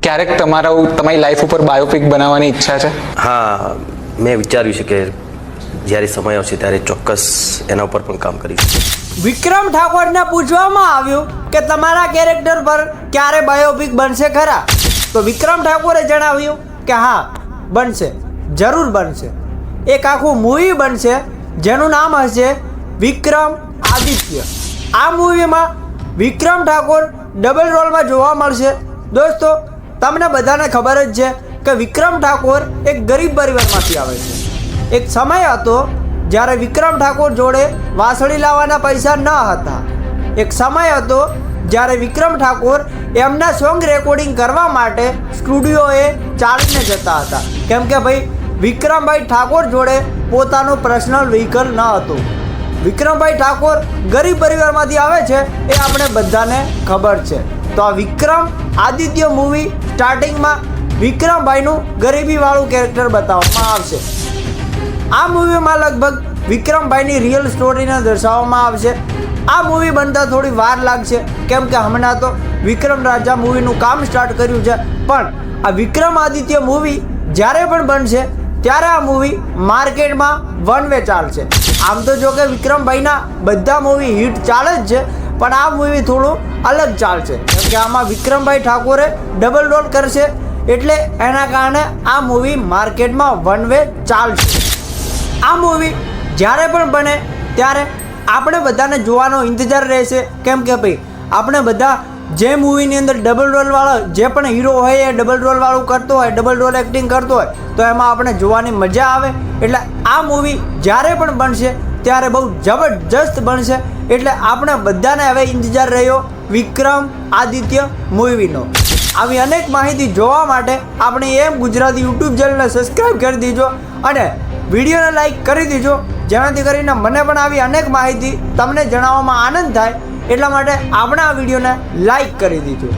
ક્યારેક તમારી લાઈફ ઉપર બાયોપિક બનાવવાની ઈચ્છા છે? હા, મેં વિચાર્યું છે કે જ્યારે સમય આવશે ત્યારે ચોક્કસ એના ઉપર પણ કામ કરીશ. વિક્રમ ઠાકોરને પૂછવામાં આવ્યું કે તમારા કેરેક્ટર પર ક્યારે બાયોપિક બનશે ખરા? તો વિક્રમ ઠાકોરે જણાવ્યું કે હા બનશે, જરૂર બનશે. એક આખું મૂવી બનશે જેનું નામ હશે વિક્રમ આદિત્ય. આ મૂવીમાં વિક્રમ ઠાકોર ડબલ રોલમાં જોવા મળશે. દોસ્તો, તમને બધાને ખબર જ છે કે વિક્રમ ઠાકોર એક ગરીબ પરિવારમાંથી આવે છે. એક સમય હતો જ્યારે વિક્રમ ઠાકોર જોડે વાંસળી લાવવાના પૈસા ન હતા. એક સમય હતો જ્યારે વિક્રમ ઠાકોર એમના સોંગ રેકોર્ડિંગ કરવા માટે સ્ટુડિયોએ ચાલીને જતા હતા, કેમ કે ભાઈ વિક્રમભાઈ ઠાકોર જોડે પોતાનું પર્સનલ વ્હીકલ ન હતું. વિક્રમભાઈ ઠાકોર ગરીબ પરિવારમાંથી આવે છે એ આપણે બધાને ખબર છે. તો આ વિક્રમ આદિત્ય મૂવી સ્ટાર્ટિંગમાં વિક્રમભાઈનું ગરીબીવાળું કેરેક્ટર બતાવવામાં આવશે. આ મૂવીમાં લગભગ વિક્રમભાઈની રિયલ સ્ટોરીને દર્શાવવામાં આવશે. આ મૂવી બનતા થોડી વાર લાગશે, કેમ કે હમણાં તો વિક્રમ રાજા મૂવીનું કામ સ્ટાર્ટ કર્યું છે. પણ આ વિક્રમ આદિત્ય મૂવી જ્યારે પણ બનશે ત્યારે આ મૂવી માર્કેટમાં વન વે ચાલશે. આમ તો જો કે વિક્રમભાઈના બધા મૂવી હિટ ચાલે જ છે, પણ આ મૂવી થોડું અલગ ચાલશે, કેમ કે આમાં વિક્રમભાઈ ઠાકોરે ડબલ રોલ કરશે, એટલે એના કારણે આ મૂવી માર્કેટમાં વન વે ચાલશે. આ મૂવી જ્યારે પણ બને ત્યારે આપણે બધાને જોવાનો ઇંતજાર રહેશે, કેમ કે ભાઈ આપણે બધા જે મૂવીની અંદર ડબલ રોલવાળો જે પણ હીરો હોય એ ડબલ રોલવાળું કરતો હોય, ડબલ રોલ એક્ટિંગ કરતો હોય, તો એમાં આપણે જોવાની મજા આવે. એટલે આ મૂવી જ્યારે પણ બનશે ત્યારે બહુ જબરજસ્ત બનશે. એટલે આપણે બધાને હવે ઇંતજાર રહ્યો વિક્રમ આદિત્ય મૂવીનો. આવી અનેક માહિતી જોવા માટે આપણે એમ ગુજરાતી યુટ્યુબ ચેનલને સબસ્ક્રાઈબ કરી દીજો અને વિડીયોને લાઈક કરી દીજો, જેનાથી કરીને મને પણ આવી અનેક માહિતી તમને જણાવવામાં આનંદ થાય. એટલા માટે આપણે આ વિડીયોને લાઈક કરી દીજો.